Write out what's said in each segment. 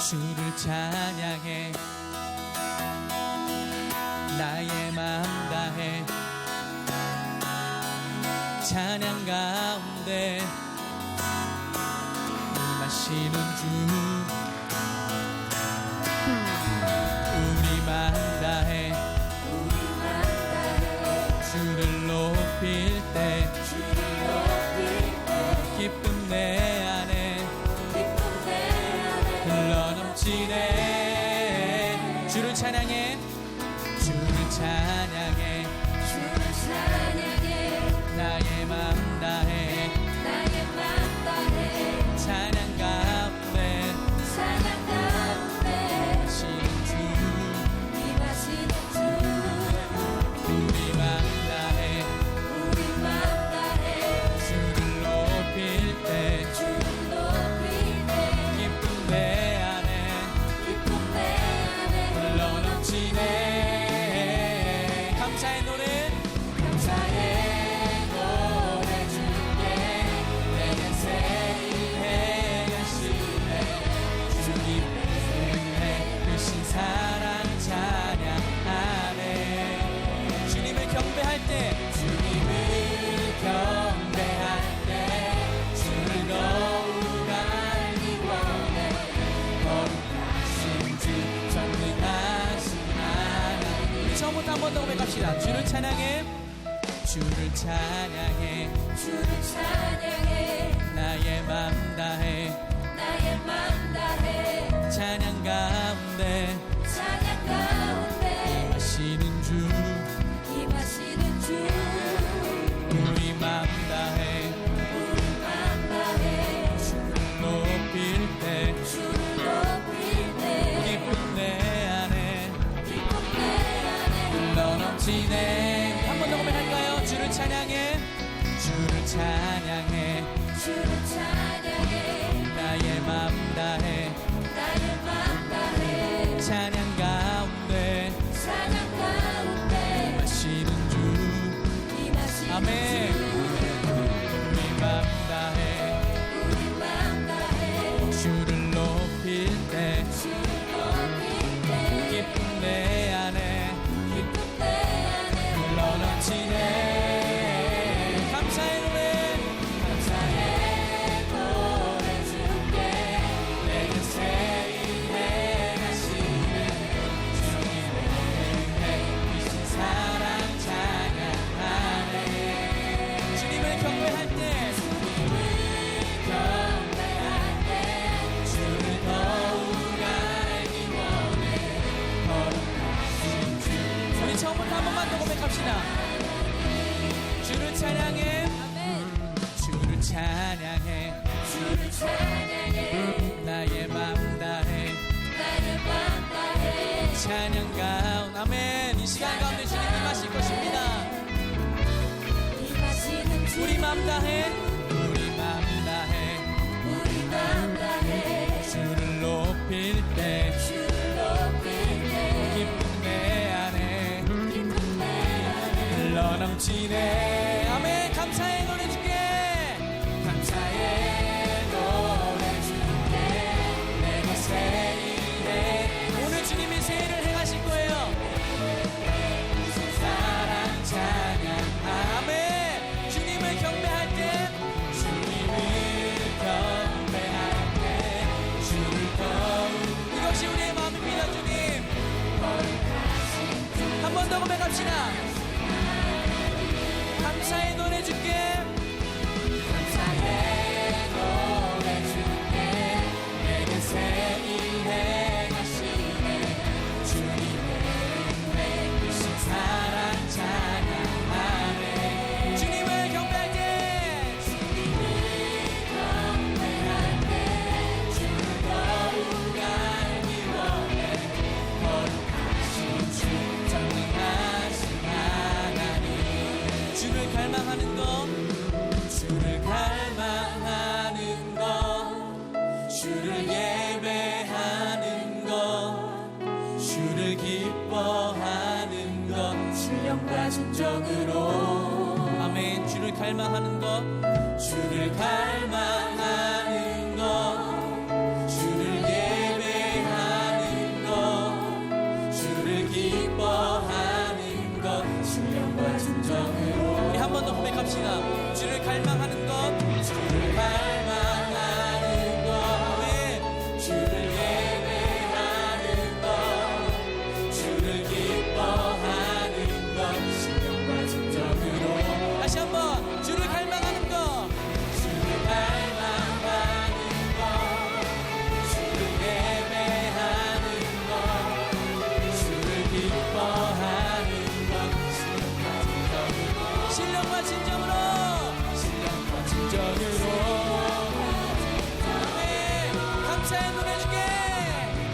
주를 찬양해 나의 마음 다해 찬양 가운데 임하시는 주 우리 마음 다해 주를 높일 때 기쁨 내 안에 흘러넘치네 주를 찬양해 주를 찬양해 나의 마음 다해 찬양 가운데 임하시는 주 우리 마음 다해 주를 높일 때 기쁨 내 안에 흘러넘치네 감사의 노래 주께 내게 새일 행하시네 주님의 은혜 크신 사랑 찬양하네 주님을 경배할 때 주를 더욱 알기 원해 거룩하신 주 전능하신 하나님 우리 처음부터 한 번 더 고백합시다 주를 찬양해 나의 맘 다해 찬양 가운데 임하시는 주 우리 맘 다해 주를 높일 때 기쁨 내 안에 흘러넘치네 한 번 더 고백할까요? 주를 찬양해 나의 맘 다해 찬양 가운데 임하시는 주 아멘 우리 맘 다해 주를 높일 때 기쁨 내 안에 흘러넘치네 감사의 노래 주께 내게 새일 행하시네 주님의 은혜 크신 사랑 찬양하네 주님을 경배할 때 주를 더욱 알기 원해 거룩하신 주 우리 처음부터 한 번만 더 고백합시다 주를 찬양해 나의 맘 다해 찬양 가운데 아멘 이 시간 가운데 주님 임하실 것입니다 우리 맘 다해 주를 높일 때 기쁨 내 안에 흘러넘치네 아멘 감사의 노래 주께 내게 새일에 오늘 주님이 새일을 행하실 거예요 사랑 찬양 아멘 주님을 경배할 때 주를 더욱 이것이 우리의 마음입니다 주님 한 번 더 고백합시다 감사의 노래 줄게 내게 새일 행하시네 주님의 은혜 크신 사랑 찬양하네 주님을 경배할 때 주를 더욱 알기 원해 거룩하신 주 전능하신 하나님 주를 갈망하는 것 주를 예배하는 것 주를 기뻐하는 것 신령과 진정으로 아멘 주를 갈망하는 것 주를 갈망하는 것 주를 예배하는 더 고백합시다. 주를 갈망하는 것, 주를 갈망하는 것, 네. 주를 예배하는 것, 주를 기뻐하는 것, 신령과 진정으로. 다시 한번 주를 갈망하는 것, 주를 갈망하는 것, 주를 예배하는 것, 주를 기뻐하는 것, 신령과 진정으로, 신령과 진정으로. 네, 감사의 노래 주게,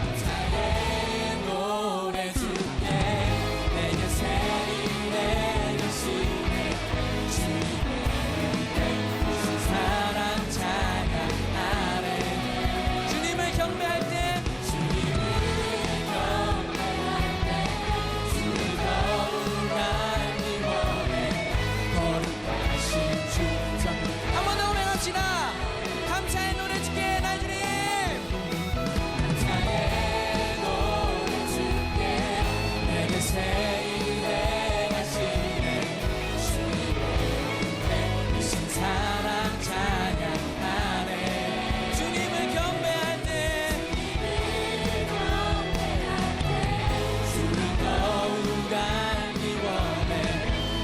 감사의 노래 주게, 내 곁에 일해 주시네, 주님의 사랑 찬양하네. 주님을 경배할 때, 주님을 경배할 때, 주를 더욱 알기 원해. 거룩하신 주. 한 번 더 고백합시다. 감사의 노래 주게, 날 주님. 감사의 노래 주게, 내게 새 일해 가시네, 주님의 이신 사랑 찬양하네. 주님을 경배할 때, 주를 더욱 알기 원해.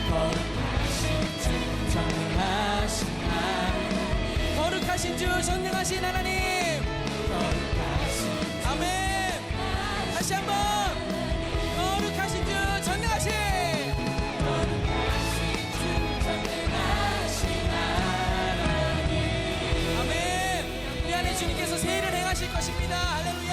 거룩하신 주, 전능하신 하나님, 거룩하신 주, 전능하신 하나님, 거룩하신, 아멘. 다시 한번, 거룩하신 주, 전능하신, 거룩하신 주, 전능하신 하나님, 아멘. 우리 안에 주님께서 새 일을 행하실 것입니다. 할렐루야.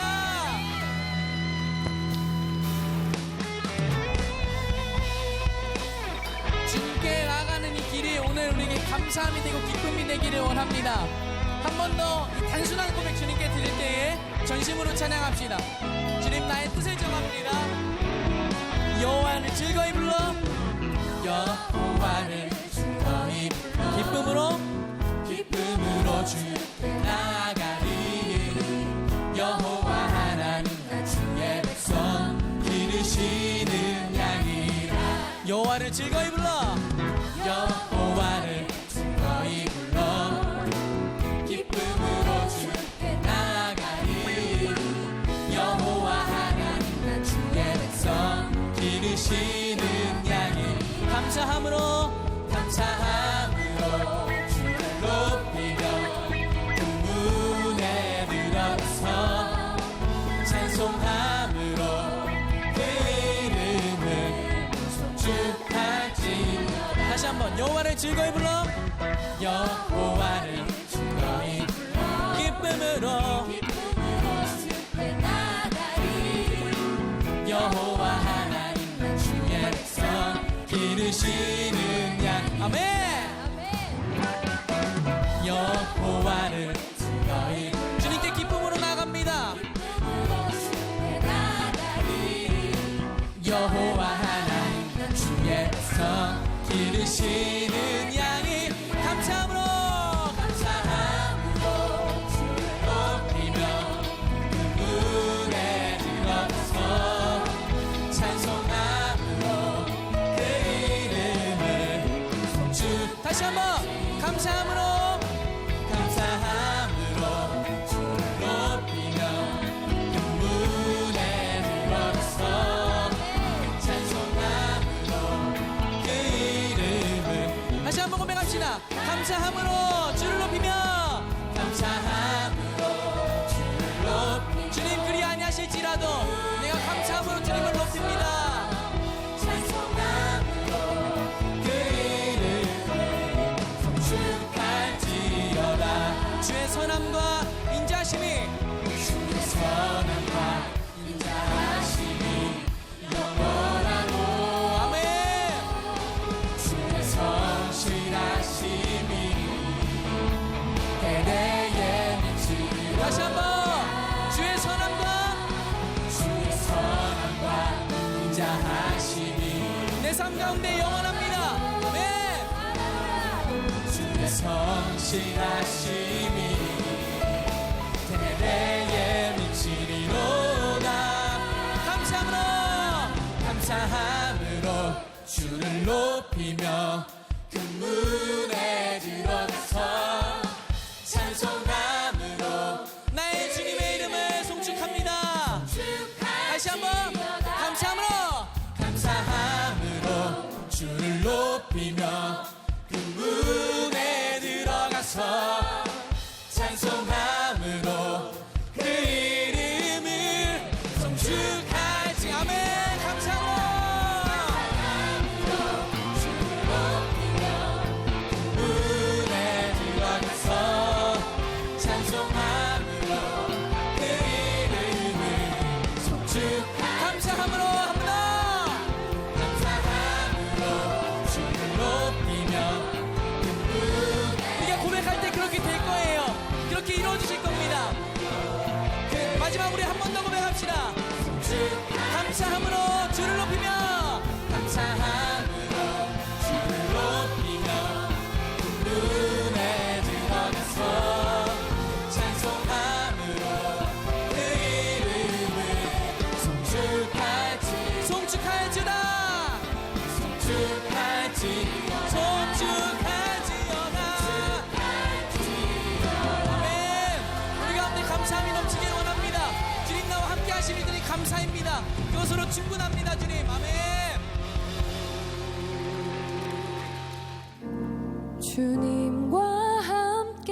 주님께 나아가는 이 길이 오늘 우리에게 감사함이 되고 기쁨이 되기를 원합니다. 한 번 더 단순한 고백 주님께 드릴 때에 전심으로 찬양합시다. 주님, 나의 뜻을 정합니다. 여호와를 즐거이 불러, 여호와를 즐거이 불러, 기쁨으로 주께 나아가리. 여호와 하나님, 주의 백성 기르시는 양이라. 여호와를 즐거이 불러, 여호와를 즐거이 불러, 기쁨으로 주께 나아가리. 여호와 하나님, 주의 백성 기르시는 양이. 감사함으로 주를 높이며 그 문에 들어서 찬송함으로 그 이름을 축하할지. 다시 한번 여호와를 즐거이 불러, 여호와를 즐거이 불러, 기쁨으로 주께 나아가리. 여호와 하나님, 주의 백성 기르시는 양. 아멘. 여호와를 즐거이, 주님께 기쁨으로 나갑니다. 여호와 하나님, 주의 백성 기르시는 양이. 감사함으로 주를 높이며 그 문에 들어서 찬송함으로 그 이름을 다시 한번 감사함으로 주를 높이며 그 문에 들어서 찬송함으로 그 이름을. 다시 한번 고백합시다. 감사함으로 주를 높이며, 감사함으로 주를 높이며. 주님 그리 아니하실지라도 내가 감사함으로 주님을 높입니다. 찬송함으로 그 이름을 축할지어다. 주의 선함과 인자하심이, 주의 선함과 인자하심이 영원하고. 아멘. 주의 성실하심이 대대에 미치리. 다시 한번 주의 선함과 인자하심이 내 삶 가운데 영원합니다. 아멘. 주의 성실하심이 대대에 미치리로다. 감사함으로 주를 높이며 그 그 문에 들어가서 찬송함으로 그 이름을 송축할지. 아멘. 감사합니다. 문에 들어가서 찬송함으로 그 이름을 송축할지. 감사함으로 합니다. 감사함으로 주를 높이며 우리가 고백할 때 그렇게 될 거예요. 그렇게 이루어지실 겁니다. 마지막 우리 한 번 더 고백합시다. 감사함으로 주를 높이며 감사함으로 주를 높이며 눈에 들어가서 찬송함으로 그 이름을 송축할지. 송축할지라. 송축할지. 송축할지어다. 아멘. 우리 가운데 감사함이 넘치길 원합니다. 주님 나와 함께 하실 일들이 감사입니다. 그것으로 충분합니다. 주님. 아멘. 주님과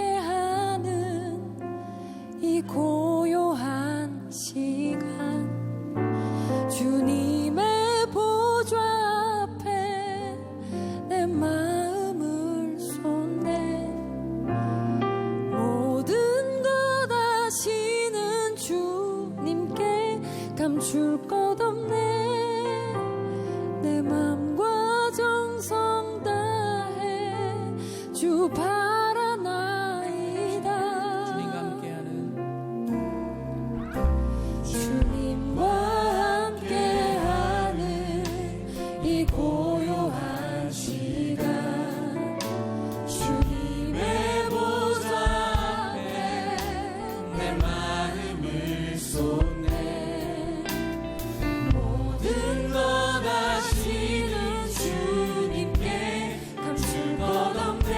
함께하는 이 고요한 시간, 주님의 보좌 앞에 내 마음을 쏟네. 모든 것 아시는 주님께 감출 것 없네. 내 맘과 정성 다해 주 바라나이다. 주님과 함께하는 주님과 함께하는 이 고요한 시간, 주님의 보좌 앞에 내 마음을 쏟네. 모든 것 아시는 주님께 감출 것 없네.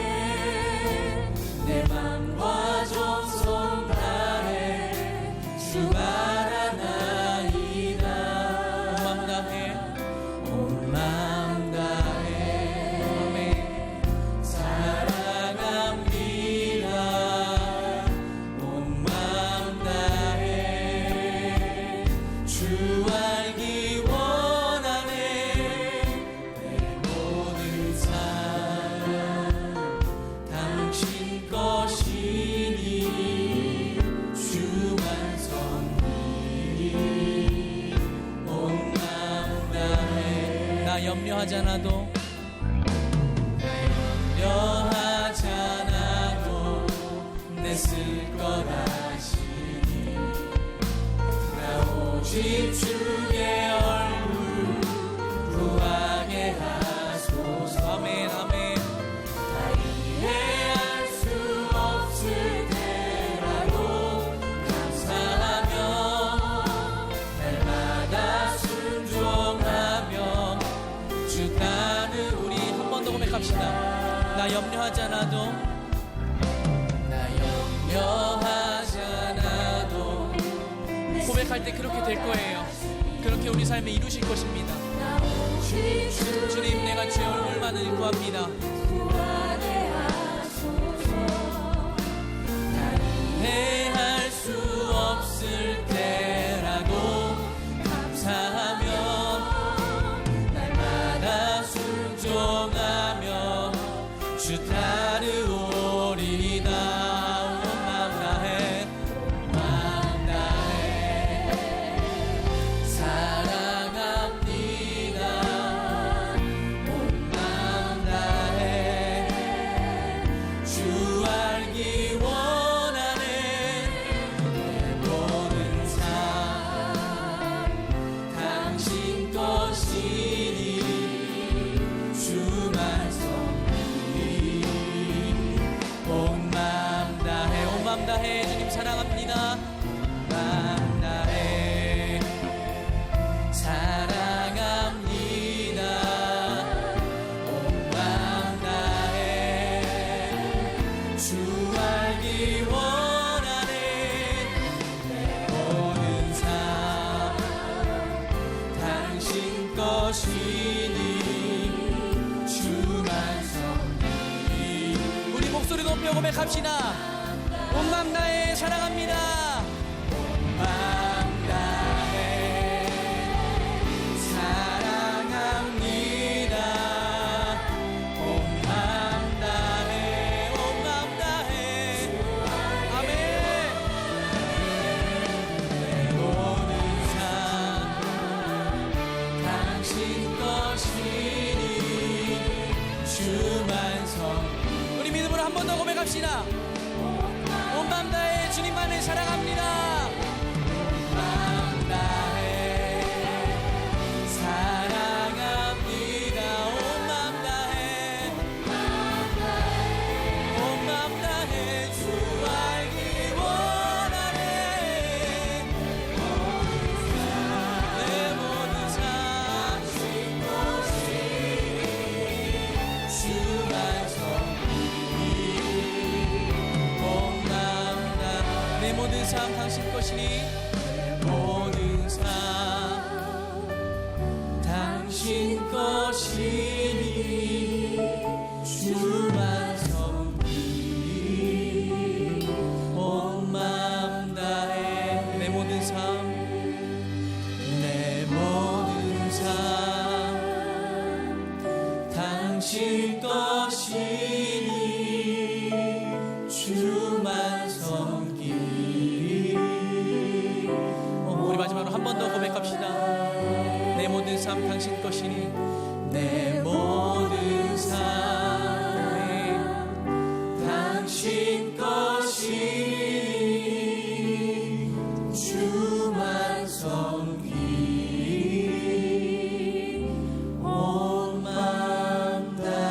내 맘과 정성 다해 주 바라나이다. 온 마음 다해 아멘. 사랑합니다. 온 마음 다해 주 알기 원하네. 내 모든 삶 당신 것이니 주만 섭니. 온 마음 다해. 나 염려하지 않아도 내 쓸 것 아시니. 나 오직 주의 얼굴 구하게 하소서. 아멘 아멘. 다 이해할 수 없을 때라도 감사하며 날마다 순종하며 주 따르. 우리 한 번 더 고백합시다. 나 염려하지 않아도 염려하지 않아도. 고백할 때 그렇게 될 거예요. 그렇게 우리 삶에 이루실 것입니다. 주님, 내가 주의 얼굴만을 구합니다. 이해할 수 없을 때라도 감사하며 날마다 순종하며 주 따르오리다. 마음 다해 주님 사랑합니다. 마음 다해 사랑합니다. 온 마음 다해 주 알기 원하네. 내 모든 삶 당신 것이니 주만 섭니. 높여 고백합시다. 온 맘 다해 사랑합니다. 온 맘 다해 사랑합니다. 온 맘 다해 온 맘 다해. 아멘. 내 모든 삶 당신 것이니 주만 섬. 우리 믿음으로 한 번 더 고백합시다. 온 맘 다해 주님만을 사랑합니다. 온 맘 다해 사랑합니다. 온 맘 다해 온 맘 다해 주 알기 원하네. 내 모든 삶 주만 섬기니 온 맘 다. 내 모든 삶 당신 것이니 모든 삶 당신 것이니 주만 섬기니 온 맘 다해. 내 모든 삶 내 모든 삶 당신 것이니 주만 섬기니. 우리 마지막으로 한 번 더 고백합시다. 내 모든 삶 당신 것이니 내 모든 삶 당신 것이니 주만 섬기니 온 맘 다해.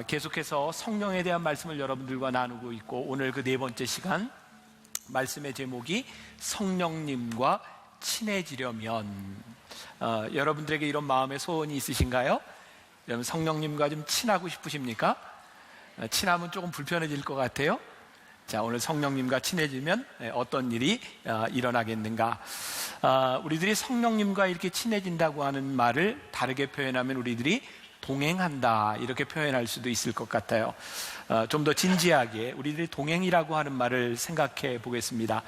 계속해서 성령에 대한 말씀을 여러분들과 나누고 있고, 오늘 그 네 번째 시간 말씀의 제목이 성령님과 친해지려면. 여러분들에게 이런 마음의 소원이 있으신가요? 여러분 성령님과 좀 친하고 싶으십니까? 친하면 조금 불편해질 것 같아요. 자, 오늘 성령님과 친해지면 어떤 일이 일어나겠는가? 우리들이 성령님과 이렇게 친해진다고 하는 말을 다르게 표현하면 우리들이 동행한다 이렇게 표현할 수도 있을 것 같아요. 좀 더 진지하게 우리들이 동행이라고 하는 말을 생각해 보겠습니다.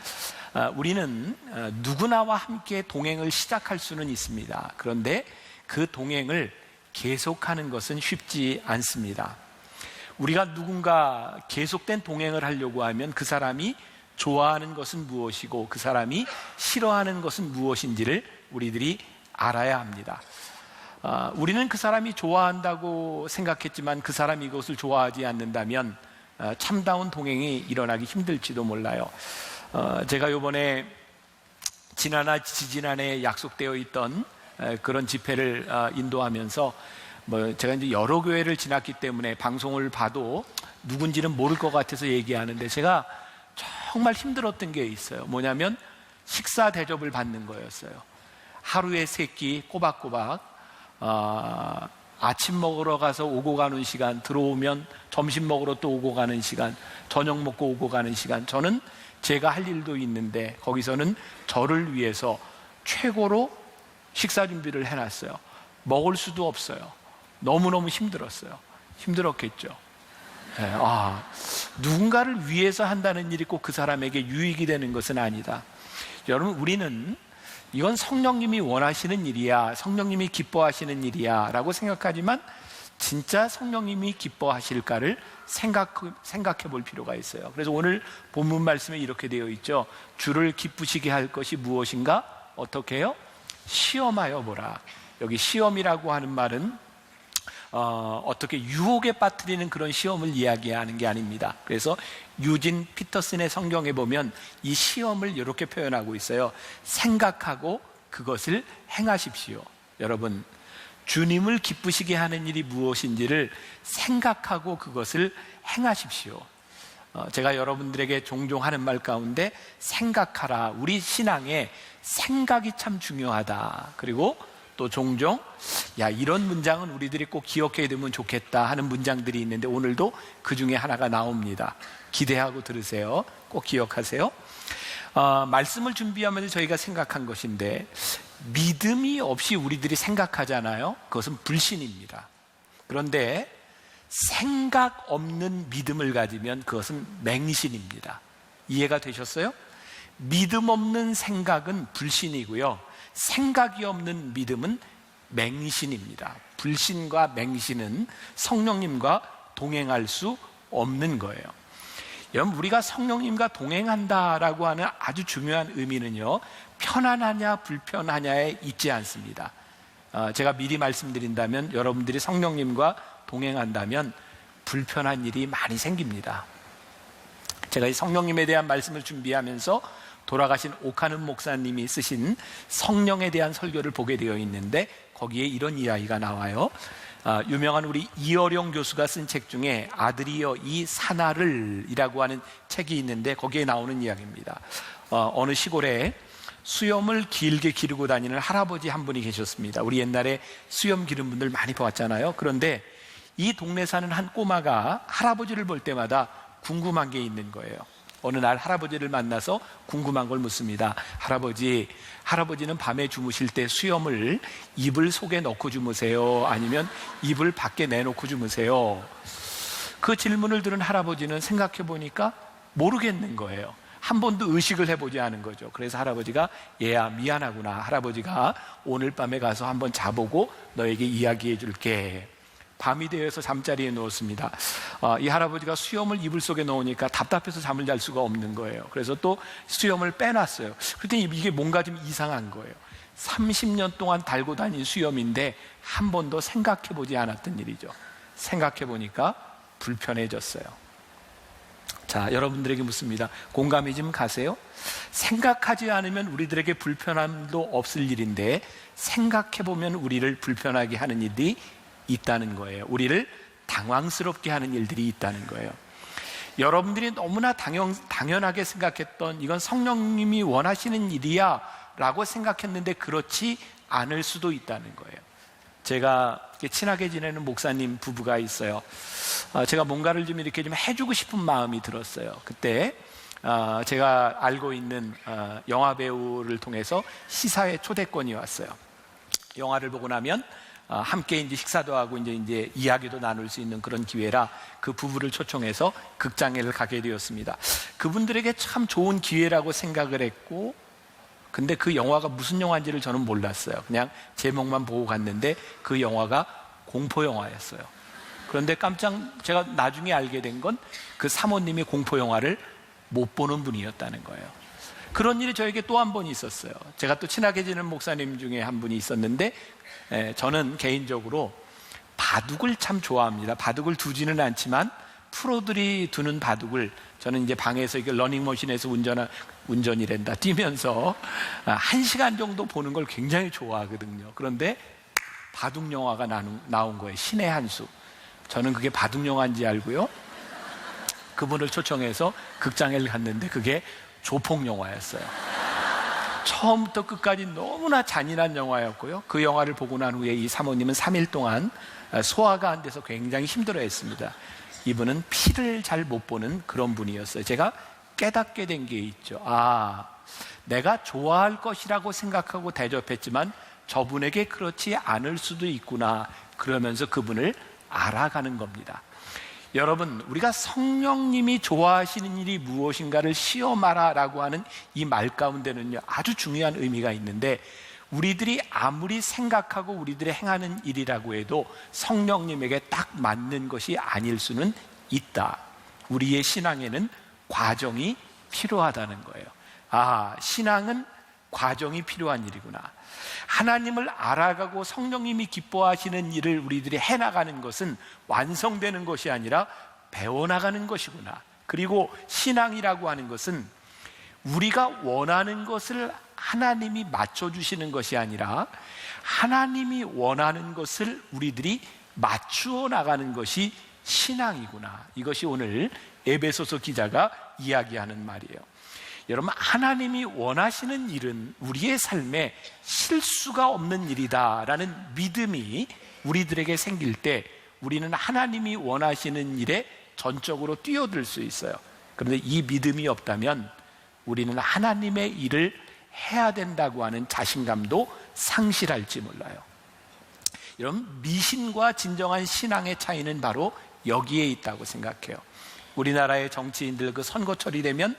우리는 누구나와 함께 동행을 시작할 수는 있습니다. 그런데 그 동행을 계속하는 것은 쉽지 않습니다. 우리가 누군가 계속된 동행을 하려고 하면 그 사람이 좋아하는 것은 무엇이고 그 사람이 싫어하는 것은 무엇인지를 우리들이 알아야 합니다. 우리는 그 사람이 좋아한다고 생각했지만 그 사람이 이것을 좋아하지 않는다면 참다운 동행이 일어나기 힘들지도 몰라요. 제가 이번에 지난해 지지난해 약속되어 있던 그런 집회를 인도하면서 제가 이제 여러 교회를 지났기 때문에 방송을 봐도 누군지는 모를 것 같아서 얘기하는데 제가 정말 힘들었던 게 있어요. 뭐냐면 식사 대접을 받는 거였어요. 하루에 3끼 꼬박꼬박 아침 먹으러 가서 오고 가는 시간, 들어오면 점심 먹으러 또 오고 가는 시간, 저녁 먹고 오고 가는 시간. 저는 제가 할 일도 있는데 거기서는 저를 위해서 최고로 식사 준비를 해놨어요. 먹을 수도 없어요. 너무너무 힘들었어요. 힘들었겠죠. 네, 누군가를 위해서 한다는 일이 꼭 그 사람에게 유익이 되는 것은 아니다. 여러분, 우리는 이건 성령님이 원하시는 일이야, 성령님이 기뻐하시는 일이야 라고 생각하지만 진짜 성령님이 기뻐하실까를 생각해 볼 필요가 있어요. 그래서 오늘 본문 말씀에 이렇게 되어 있죠. 주를 기쁘시게 할 것이 무엇인가? 어떻게 해요? 시험하여 보라. 여기 시험이라고 하는 말은 어떻게 유혹에 빠뜨리는 그런 시험을 이야기하는 게 아닙니다. 그래서 유진 피터슨의 성경에 보면 이 시험을 이렇게 표현하고 있어요. 생각하고 그것을 행하십시오. 여러분, 주님을 기쁘시게 하는 일이 무엇인지를 생각하고 그것을 행하십시오. 제가 여러분들에게 종종 하는 말 가운데 생각하라. 우리 신앙에 생각이 참 중요하다. 그리고 또 종종 이런 문장은 우리들이 꼭 기억해야 되면 좋겠다 하는 문장들이 있는데 오늘도 그 중에 하나가 나옵니다. 기대하고 들으세요. 꼭 기억하세요. 말씀을 준비하면서 저희가 생각한 것인데 믿음이 없이 우리들이 생각하잖아요. 그것은 불신입니다. 그런데 생각 없는 믿음을 가지면 그것은 맹신입니다. 이해가 되셨어요? 믿음 없는 생각은 불신이고요. 생각이 없는 믿음은 맹신입니다. 불신과 맹신은 성령님과 동행할 수 없는 거예요. 여러분, 우리가 성령님과 동행한다라고 하는 아주 중요한 의미는요, 편안하냐 불편하냐에 있지 않습니다. 제가 미리 말씀드린다면 여러분들이 성령님과 동행한다면 불편한 일이 많이 생깁니다. 제가 이 성령님에 대한 말씀을 준비하면서 돌아가신 오카는 목사님이 쓰신 성령에 대한 설교를 보게 되어 있는데 거기에 이런 이야기가 나와요. 유명한 우리 이어령 교수가 쓴 책 중에 아들이여 이 사나를 이라고 하는 책이 있는데 거기에 나오는 이야기입니다. 어느 시골에 수염을 길게 기르고 다니는 할아버지 한 분이 계셨습니다. 우리 옛날에 수염 기른 분들 많이 보았잖아요. 그런데 이 동네 사는 한 꼬마가 할아버지를 볼 때마다 궁금한 게 있는 거예요. 어느 날 할아버지를 만나서 궁금한 걸 묻습니다. 할아버지는 밤에 주무실 때 수염을 이불 속에 넣고 주무세요? 아니면 이불 밖에 내놓고 주무세요? 그 질문을 들은 할아버지는 생각해 보니까 모르겠는 거예요. 한 번도 의식을 해보지 않은 거죠. 그래서 할아버지가 얘야 미안하구나. 할아버지가 오늘 밤에 가서 한번 자보고 너에게 이야기해 줄게. 밤이 되어서 잠자리에 누웠습니다. 이 할아버지가 수염을 이불 속에 넣으니까 답답해서 잠을 잘 수가 없는 거예요. 그래서 또 수염을 빼놨어요. 그랬더니 이게 뭔가 좀 이상한 거예요. 30년 동안 달고 다닌 수염인데 한 번도 생각해 보지 않았던 일이죠. 생각해 보니까 불편해졌어요. 자, 여러분들에게 묻습니다. 공감이 좀 가세요? 생각하지 않으면 우리들에게 불편함도 없을 일인데 생각해 보면 우리를 불편하게 하는 일이 있다는 거예요. 우리를 당황스럽게 하는 일들이 있다는 거예요. 여러분들이 너무나 당연하게 생각했던 이건 성령님이 원하시는 일이야 라고 생각했는데 그렇지 않을 수도 있다는 거예요. 제가 친하게 지내는 목사님 부부가 있어요. 제가 뭔가를 좀 이렇게 좀 해주고 싶은 마음이 들었어요. 그때 제가 알고 있는 영화 배우를 통해서 시사회 초대권이 왔어요. 영화를 보고 나면 함께 이제 식사도 하고 이제 이야기도 나눌 수 있는 그런 기회라 그 부부를 초청해서 극장에를 가게 되었습니다. 그분들에게 참 좋은 기회라고 생각을 했고, 근데 그 영화가 무슨 영화인지를 저는 몰랐어요. 그냥 제목만 보고 갔는데 그 영화가 공포 영화였어요. 그런데 제가 나중에 알게 된 건 그 사모님이 공포 영화를 못 보는 분이었다는 거예요. 그런 일이 저에게 또 한 번 있었어요. 제가 또 친하게 지내는 목사님 중에 한 분이 있었는데 저는 개인적으로 바둑을 참 좋아합니다. 바둑을 두지는 않지만 프로들이 두는 바둑을 저는 이제 방에서 이게 러닝머신에서 운전이란다 뛰면서 1시간 정도 보는 걸 굉장히 좋아하거든요. 그런데 바둑 영화가 나온 거예요. 신의 한 수. 저는 그게 바둑 영화인지 알고요. 그분을 초청해서 극장에 갔는데 그게 조폭 영화였어요. 처음부터 끝까지 너무나 잔인한 영화였고요. 그 영화를 보고 난 후에 이 사모님은 3일 동안 소화가 안 돼서 굉장히 힘들어했습니다. 이분은 피를 잘 못 보는 그런 분이었어요. 제가 깨닫게 된 게 있죠. 내가 좋아할 것이라고 생각하고 대접했지만 저분에게 그렇지 않을 수도 있구나. 그러면서 그분을 알아가는 겁니다. 여러분, 우리가 성령님이 좋아하시는 일이 무엇인가를 시험하라 라고 하는 이 말 가운데는요, 아주 중요한 의미가 있는데 우리들이 아무리 생각하고 우리들이 행하는 일이라고 해도 성령님에게 딱 맞는 것이 아닐 수는 있다. 우리의 신앙에는 과정이 필요하다는 거예요. 신앙은 과정이 필요한 일이구나. 하나님을 알아가고 성령님이 기뻐하시는 일을 우리들이 해나가는 것은 완성되는 것이 아니라 배워나가는 것이구나. 그리고 신앙이라고 하는 것은 우리가 원하는 것을 하나님이 맞춰주시는 것이 아니라 하나님이 원하는 것을 우리들이 맞추어 나가는 것이 신앙이구나. 이것이 오늘 에베소서 기자가 이야기하는 말이에요. 여러분, 하나님이 원하시는 일은 우리의 삶에 실수가 없는 일이다라는 믿음이 우리들에게 생길 때 우리는 하나님이 원하시는 일에 전적으로 뛰어들 수 있어요. 그런데 이 믿음이 없다면 우리는 하나님의 일을 해야 된다고 하는 자신감도 상실할지 몰라요. 여러분, 미신과 진정한 신앙의 차이는 바로 여기에 있다고 생각해요. 우리나라의 정치인들 그 선거철이 되면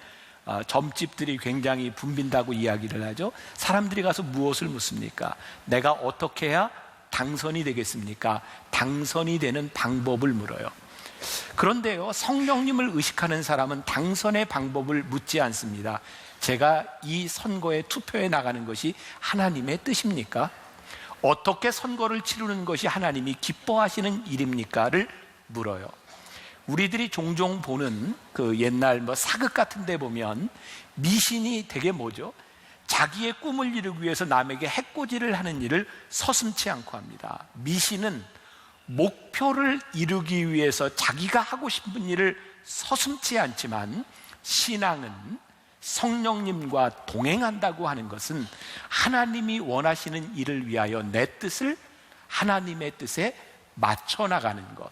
점집들이 굉장히 붐빈다고 이야기를 하죠. 사람들이 가서 무엇을 묻습니까? 내가 어떻게 해야 당선이 되겠습니까? 당선이 되는 방법을 물어요. 그런데요, 성령님을 의식하는 사람은 당선의 방법을 묻지 않습니다. 제가 이 선거에 투표해 나가는 것이 하나님의 뜻입니까? 어떻게 선거를 치르는 것이 하나님이 기뻐하시는 일입니까?를 물어요. 우리들이 종종 보는 그 옛날 사극 같은 데 보면 미신이 되게 뭐죠? 자기의 꿈을 이루기 위해서 남에게 해코지를 하는 일을 서슴지 않고 합니다. 미신은 목표를 이루기 위해서 자기가 하고 싶은 일을 서슴지 않지만, 신앙은 성령님과 동행한다고 하는 것은 하나님이 원하시는 일을 위하여 내 뜻을 하나님의 뜻에 맞춰 나가는 것.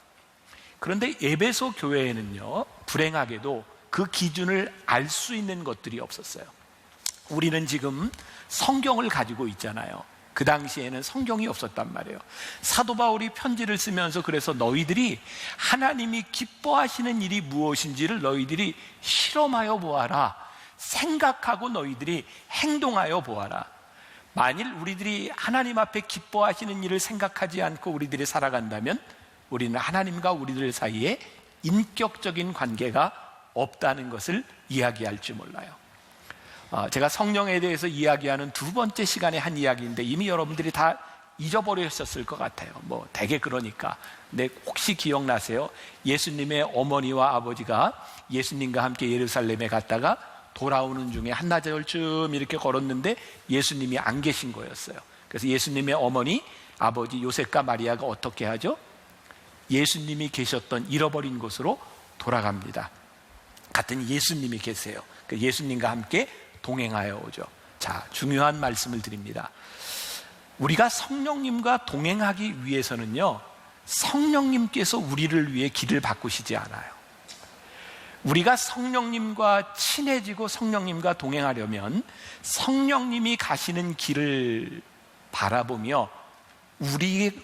그런데 에베소 교회에는요, 불행하게도 그 기준을 알 수 있는 것들이 없었어요. 우리는 지금 성경을 가지고 있잖아요. 그 당시에는 성경이 없었단 말이에요. 사도 바울이 편지를 쓰면서 그래서 너희들이 하나님이 기뻐하시는 일이 무엇인지를 너희들이 실험하여 보아라. 생각하고 너희들이 행동하여 보아라. 만일 우리들이 하나님 앞에 기뻐하시는 일을 생각하지 않고 우리들이 살아간다면 우리는 하나님과 우리들 사이에 인격적인 관계가 없다는 것을 이야기할지 몰라요. 제가 성령에 대해서 이야기하는 두 번째 시간에 한 이야기인데 이미 여러분들이 다 잊어버리셨을 것 같아요. 대개 그러니까. 근데 혹시 기억나세요? 예수님의 어머니와 아버지가 예수님과 함께 예루살렘에 갔다가 돌아오는 중에 한나절쯤 이렇게 걸었는데 예수님이 안 계신 거였어요. 그래서 예수님의 어머니, 아버지 요셉과 마리아가 어떻게 하죠? 예수님이 계셨던 잃어버린 곳으로 돌아갑니다. 같은 예수님이 계세요. 예수님과 함께 동행하여 오죠. 자, 중요한 말씀을 드립니다. 우리가 성령님과 동행하기 위해서는요, 성령님께서 우리를 위해 길을 바꾸시지 않아요. 우리가 성령님과 친해지고 성령님과 동행하려면 성령님이 가시는 길을 바라보며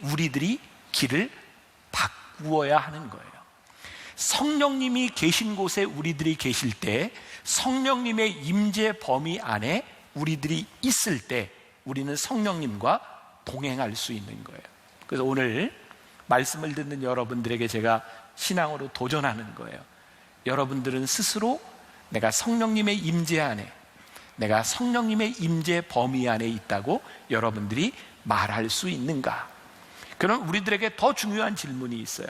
우리들이 길을 바꾸어야 하는 거예요. 성령님이 계신 곳에 우리들이 계실 때, 성령님의 임재 범위 안에 우리들이 있을 때 우리는 성령님과 동행할 수 있는 거예요. 그래서 오늘 말씀을 듣는 여러분들에게 제가 신앙으로 도전하는 거예요. 여러분들은 스스로 내가 성령님의 임재 안에, 내가 성령님의 임재 범위 안에 있다고 여러분들이 말할 수 있는가? 그럼 우리들에게 더 중요한 질문이 있어요.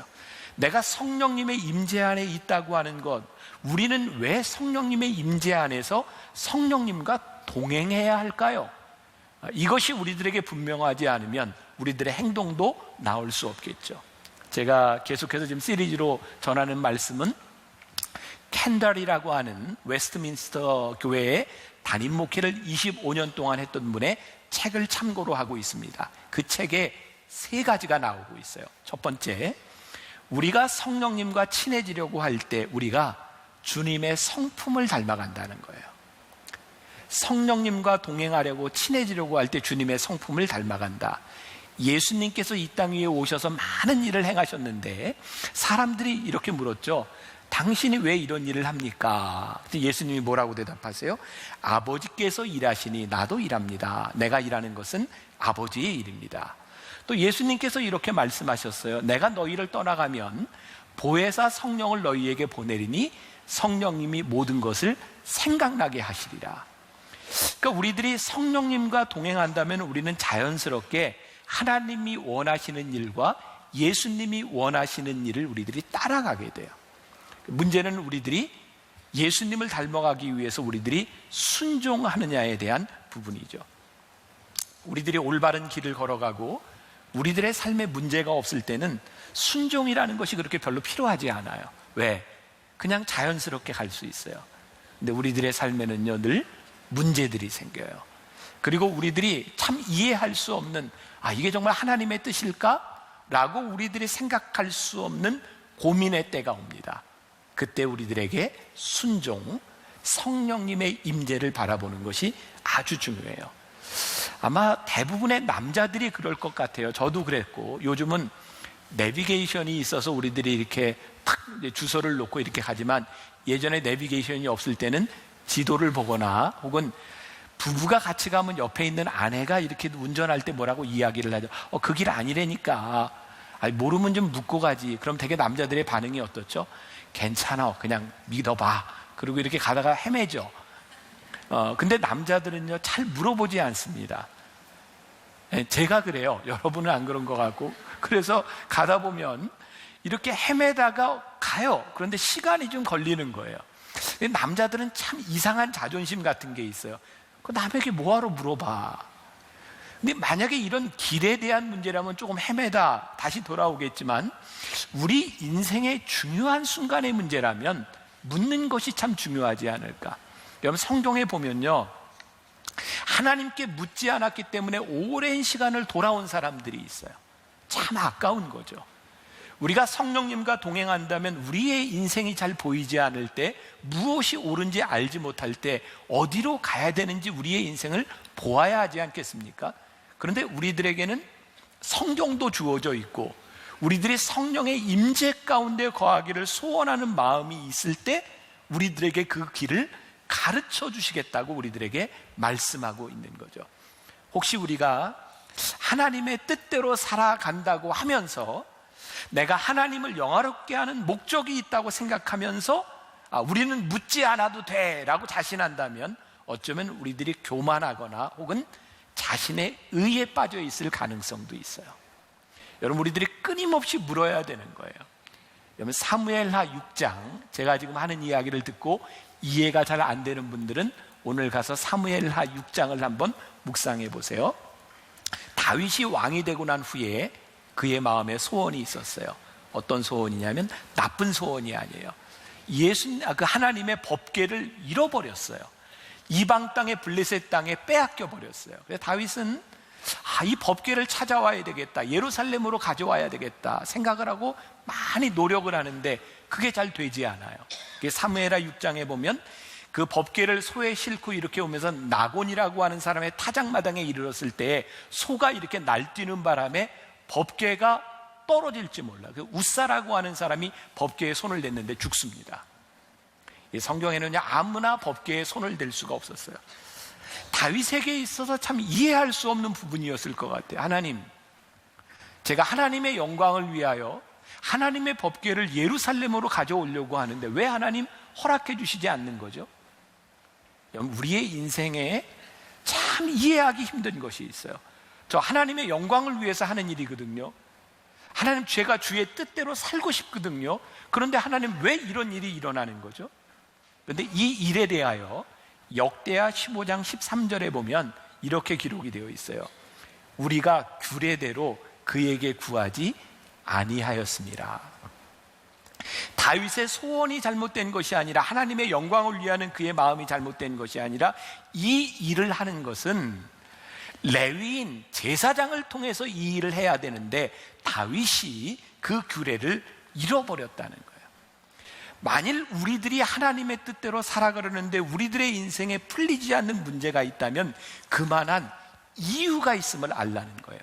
내가 성령님의 임재 안에 있다고 하는 것, 우리는 왜 성령님의 임재 안에서 성령님과 동행해야 할까요? 이것이 우리들에게 분명하지 않으면 우리들의 행동도 나올 수 없겠죠. 제가 계속해서 지금 시리즈로 전하는 말씀은 캔달이라고 하는 웨스트민스터 교회의 담임 목회를 25년 동안 했던 분의 책을 참고로 하고 있습니다. 그 책에 3가지가 나오고 있어요. 첫 번째, 우리가 성령님과 친해지려고 할 때 우리가 주님의 성품을 닮아간다는 거예요. 성령님과 동행하려고 친해지려고 할 때 주님의 성품을 닮아간다. 예수님께서 이 땅 위에 오셔서 많은 일을 행하셨는데 사람들이 이렇게 물었죠. 당신이 왜 이런 일을 합니까? 예수님이 뭐라고 대답하세요? 아버지께서 일하시니 나도 일합니다. 내가 일하는 것은 아버지의 일입니다. 또 예수님께서 이렇게 말씀하셨어요. 내가 너희를 떠나가면 보혜사 성령을 너희에게 보내리니 성령님이 모든 것을 생각나게 하시리라. 그러니까 우리들이 성령님과 동행한다면 우리는 자연스럽게 하나님이 원하시는 일과 예수님이 원하시는 일을 우리들이 따라가게 돼요. 문제는 우리들이 예수님을 닮아가기 위해서 우리들이 순종하느냐에 대한 부분이죠. 우리들이 올바른 길을 걸어가고 우리들의 삶에 문제가 없을 때는 순종이라는 것이 그렇게 별로 필요하지 않아요. 왜? 그냥 자연스럽게 갈 수 있어요. 근데 우리들의 삶에는요, 늘 문제들이 생겨요. 그리고 우리들이 참 이해할 수 없는, 이게 정말 하나님의 뜻일까? 라고 우리들이 생각할 수 없는 고민의 때가 옵니다. 그때 우리들에게 순종, 성령님의 임재를 바라보는 것이 아주 중요해요. 아마 대부분의 남자들이 그럴 것 같아요. 저도 그랬고, 요즘은 내비게이션이 있어서 우리들이 이렇게 탁 주소를 놓고 이렇게 가지만, 예전에 내비게이션이 없을 때는 지도를 보거나 혹은 부부가 같이 가면 옆에 있는 아내가 이렇게 운전할 때 뭐라고 이야기를 하죠. 그 길 아니라니까. 모르면 좀 묻고 가지. 그럼 되게 남자들의 반응이 어떻죠? 괜찮아, 그냥 믿어봐. 그리고 이렇게 가다가 헤매죠. 근데 남자들은요, 잘 물어보지 않습니다. 제가 그래요. 여러분은 안 그런 것 같고. 그래서 가다 보면 이렇게 헤매다가 가요. 그런데 시간이 좀 걸리는 거예요. 남자들은 참 이상한 자존심 같은 게 있어요. 남에게 뭐하러 물어봐. 근데 만약에 이런 길에 대한 문제라면 조금 헤매다 다시 돌아오겠지만, 우리 인생의 중요한 순간의 문제라면 묻는 것이 참 중요하지 않을까. 여러분, 성경에 보면요, 하나님께 묻지 않았기 때문에 오랜 시간을 돌아온 사람들이 있어요. 참 아까운 거죠. 우리가 성령님과 동행한다면 우리의 인생이 잘 보이지 않을 때, 무엇이 옳은지 알지 못할 때 어디로 가야 되는지 우리의 인생을 보아야 하지 않겠습니까? 그런데 우리들에게는 성경도 주어져 있고, 우리들이 성령의 임재 가운데 거하기를 소원하는 마음이 있을 때 우리들에게 그 길을 가르쳐 주시겠다고 우리들에게 말씀하고 있는 거죠. 혹시 우리가 하나님의 뜻대로 살아간다고 하면서 내가 하나님을 영화롭게 하는 목적이 있다고 생각하면서 우리는 묻지 않아도 돼 라고 자신한다면, 어쩌면 우리들이 교만하거나 혹은 자신의 의에 빠져 있을 가능성도 있어요. 여러분, 우리들이 끊임없이 물어야 되는 거예요. 여러분, 사무엘하 6장, 제가 지금 하는 이야기를 듣고 이해가 잘 안 되는 분들은 오늘 가서 사무엘하 6장을 한번 묵상해 보세요. 다윗이 왕이 되고 난 후에 그의 마음에 소원이 있었어요. 어떤 소원이냐면 나쁜 소원이 아니에요. 그 하나님의 법궤를 잃어버렸어요. 이방 땅의 블레셋 땅에 빼앗겨 버렸어요. 그래서 다윗은 이 법궤를 찾아와야 되겠다, 예루살렘으로 가져와야 되겠다 생각을 하고 많이 노력을 하는데 그게 잘 되지 않아요. 사무엘하 6장에 보면 그 법궤를 소에 싣고 이렇게 오면서 나곤이라고 하는 사람의 타작마당에 이르렀을 때 소가 이렇게 날뛰는 바람에 법궤가 떨어질지 몰라. 그 우사라고 하는 사람이 법궤에 손을 댔는데 죽습니다. 이 성경에는요, 아무나 법궤에 손을 댈 수가 없었어요. 다윗에게 있어서 참 이해할 수 없는 부분이었을 것 같아요. 하나님, 제가 하나님의 영광을 위하여 하나님의 법궤를 예루살렘으로 가져오려고 하는데 왜 하나님 허락해 주시지 않는 거죠? 우리의 인생에 참 이해하기 힘든 것이 있어요. 저 하나님의 영광을 위해서 하는 일이거든요. 하나님, 제가 주의 뜻대로 살고 싶거든요. 그런데 하나님, 왜 이런 일이 일어나는 거죠? 그런데 이 일에 대하여 역대하 15장 13절에 보면 이렇게 기록이 되어 있어요. 우리가 규례대로 그에게 구하지 아니하였습니다. 다윗의 소원이 잘못된 것이 아니라, 하나님의 영광을 위하는 그의 마음이 잘못된 것이 아니라, 이 일을 하는 것은 레위인 제사장을 통해서 이 일을 해야 되는데 다윗이 그 규례를 잃어버렸다는 거예요. 만일 우리들이 하나님의 뜻대로 살아가려는데 우리들의 인생에 풀리지 않는 문제가 있다면 그만한 이유가 있음을 알라는 거예요.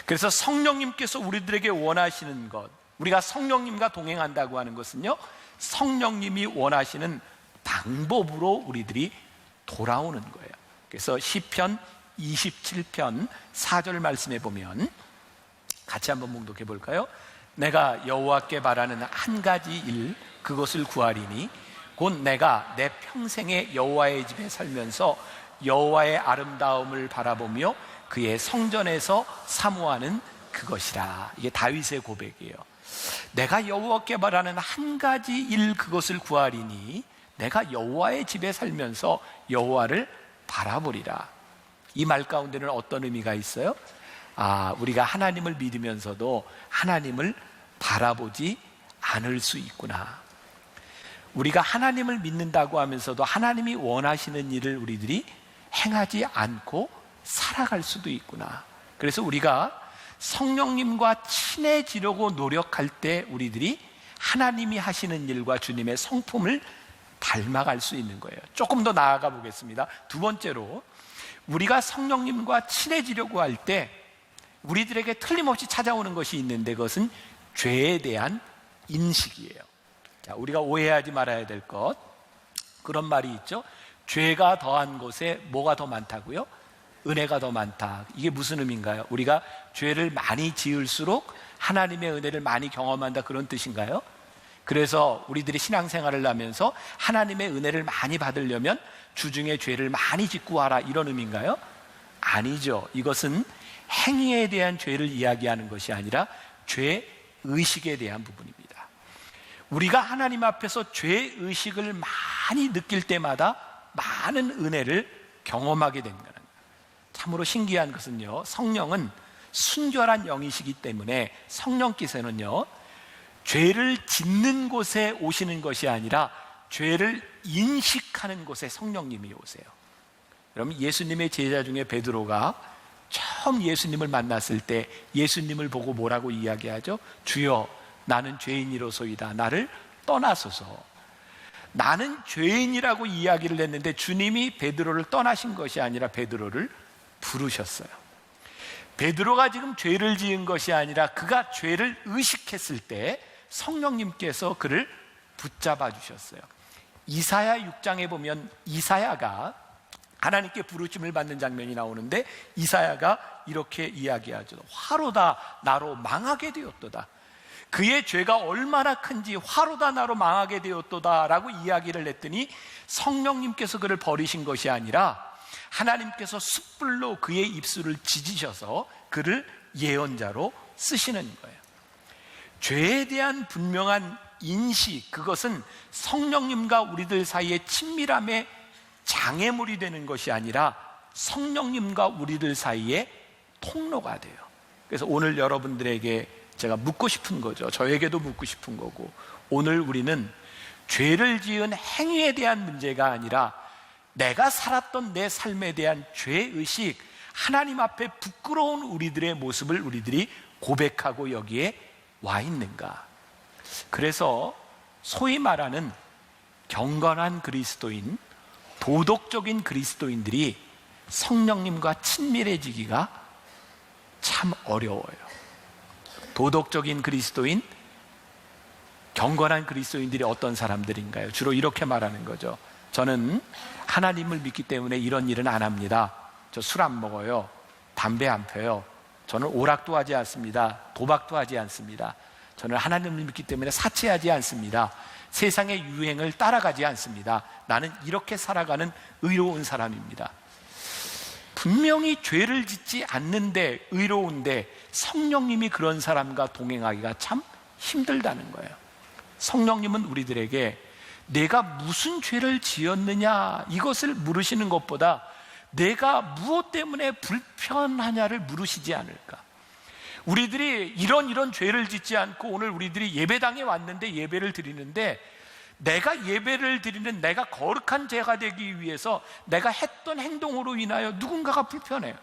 그래서 성령님께서 우리들에게 원하시는 것, 우리가 성령님과 동행한다고 하는 것은요, 성령님이 원하시는 방법으로 우리들이 돌아오는 거예요. 그래서 시편 27편 4절 말씀에 보면 같이 한번 봉독해 볼까요? 내가 여호와께 바라는 한 가지 일, 그것을 구하리니 곧 내가 내 평생에 여호와의 집에 살면서 여호와의 아름다움을 바라보며 그의 성전에서 사모하는 그것이라. 이게 다윗의 고백이에요. 내가 여호와께 바라는 한 가지 일, 그것을 구하리니 내가 여호와의 집에 살면서 여호와를 바라보리라. 이 말 가운데는 어떤 의미가 있어요? 우리가 하나님을 믿으면서도 하나님을 바라보지 않을 수 있구나. 우리가 하나님을 믿는다고 하면서도 하나님이 원하시는 일을 우리들이 행하지 않고 살아갈 수도 있구나. 그래서 우리가 성령님과 친해지려고 노력할 때 우리들이 하나님이 하시는 일과 주님의 성품을 닮아갈 수 있는 거예요. 조금 더 나아가 보겠습니다. 두 번째로, 우리가 성령님과 친해지려고 할 때 우리들에게 틀림없이 찾아오는 것이 있는데, 그것은 죄에 대한 인식이에요. 자, 우리가 오해하지 말아야 될 것, 그런 말이 있죠. 죄가 더한 곳에 뭐가 더 많다고요? 은혜가 더 많다. 이게 무슨 의미인가요? 우리가 죄를 많이 지을수록 하나님의 은혜를 많이 경험한다, 그런 뜻인가요? 그래서 우리들이 신앙생활을 하면서 하나님의 은혜를 많이 받으려면 주중에 죄를 많이 짓고 와라, 이런 의미인가요? 아니죠. 이것은 행위에 대한 죄를 이야기하는 것이 아니라 죄의식에 대한 부분입니다. 우리가 하나님 앞에서 죄의식을 많이 느낄 때마다 많은 은혜를 경험하게 된다는 거예요. 참으로 신기한 것은요, 성령은 순결한 영이시기 때문에 성령께서는요, 죄를 짓는 곳에 오시는 것이 아니라 죄를 인식하는 곳에 성령님이 오세요. 여러분, 예수님의 제자 중에 베드로가 처음 예수님을 만났을 때 예수님을 보고 뭐라고 이야기하죠? 주여, 나는 죄인이로소이다. 나를 떠나소서. 나는 죄인이라고 이야기를 했는데 주님이 베드로를 떠나신 것이 아니라 베드로를 부르셨어요. 베드로가 지금 죄를 지은 것이 아니라 그가 죄를 의식했을 때 성령님께서 그를 붙잡아 주셨어요. 이사야 6장에 보면 이사야가 하나님께 부르심을 받는 장면이 나오는데, 이사야가 이렇게 이야기하죠. 화로다 나로 망하게 되었도다. 그의 죄가 얼마나 큰지 화로다 나로 망하게 되었도다 라고 이야기를 했더니, 성령님께서 그를 버리신 것이 아니라 하나님께서 숯불로 그의 입술을 찢으셔서 그를 예언자로 쓰시는 거예요. 죄에 대한 분명한 인식, 그것은 성령님과 우리들 사이의 친밀함의 장애물이 되는 것이 아니라 성령님과 우리들 사이의 통로가 돼요. 그래서 오늘 여러분들에게 제가 묻고 싶은 거죠. 저에게도 묻고 싶은 거고, 오늘 우리는 죄를 지은 행위에 대한 문제가 아니라 내가 살았던 내 삶에 대한 죄의식, 하나님 앞에 부끄러운 우리들의 모습을 우리들이 고백하고 여기에 와 있는가. 그래서 소위 말하는 경건한 그리스도인, 도덕적인 그리스도인들이 성령님과 친밀해지기가 참 어려워요. 도덕적인 그리스도인, 경건한 그리스도인들이 어떤 사람들인가요? 주로 이렇게 말하는 거죠. 저는 하나님을 믿기 때문에 이런 일은 안 합니다. 저 술 안 먹어요. 담배 안 펴요. 저는 오락도 하지 않습니다. 도박도 하지 않습니다. 저는 하나님을 믿기 때문에 사치하지 않습니다. 세상의 유행을 따라가지 않습니다. 나는 이렇게 살아가는 의로운 사람입니다. 분명히 죄를 짓지 않는데 의로운데 성령님이 그런 사람과 동행하기가 참 힘들다는 거예요. 성령님은 우리들에게 내가 무슨 죄를 지었느냐 이것을 물으시는 것보다 내가 무엇 때문에 불편하냐를 물으시지 않을까. 우리들이 이런 죄를 짓지 않고 오늘 우리들이 예배당에 왔는데 예배를 드리는데, 내가 예배를 드리는 내가 거룩한 제가 되기 위해서 내가 했던 행동으로 인하여 누군가가 불편해요.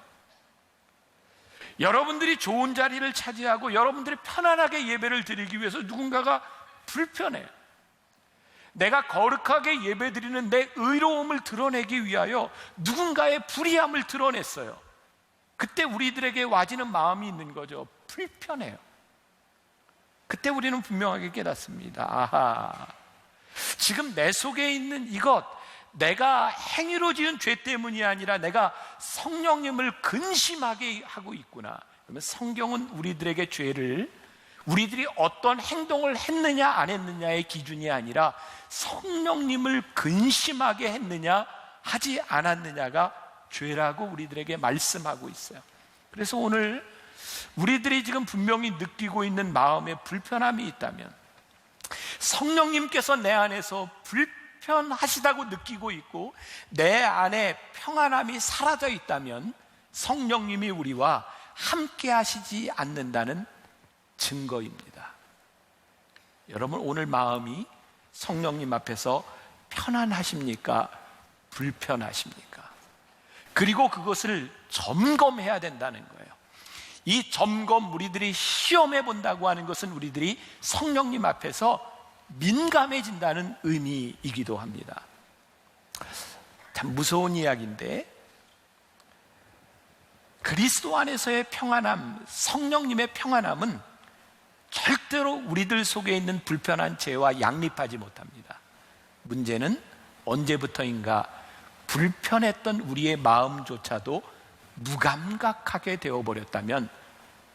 여러분들이 좋은 자리를 차지하고 여러분들이 편안하게 예배를 드리기 위해서 누군가가 불편해요. 내가 거룩하게 예배드리는 내 의로움을 드러내기 위하여 누군가의 불의함을 드러냈어요. 그때 우리들에게 와지는 마음이 있는 거죠. 불편해요. 그때 우리는 분명하게 깨닫습니다. 아하, 지금 내 속에 있는 이것, 내가 행위로 지은 죄 때문이 아니라 내가 성령님을 근심하게 하고 있구나. 그러면 성경은 우리들에게 죄를, 우리들이 어떤 행동을 했느냐 안 했느냐의 기준이 아니라 성령님을 근심하게 했느냐 하지 않았느냐가 죄라고 우리들에게 말씀하고 있어요. 그래서 오늘 우리들이 지금 분명히 느끼고 있는 마음에 불편함이 있다면, 성령님께서 내 안에서 불편하시다고 느끼고 있고 내 안에 평안함이 사라져 있다면 성령님이 우리와 함께 하시지 않는다는 증거입니다. 여러분, 오늘 마음이 성령님 앞에서 편안하십니까? 불편하십니까? 그리고 그것을 점검해야 된다는 거예요. 이 점검, 우리들이 시험해 본다고 하는 것은 우리들이 성령님 앞에서 민감해진다는 의미이기도 합니다. 참 무서운 이야기인데, 그리스도 안에서의 평안함, 성령님의 평안함은 절대로 우리들 속에 있는 불편한 죄와 양립하지 못합니다. 문제는 언제부터인가 불편했던 우리의 마음조차도 무감각하게 되어버렸다면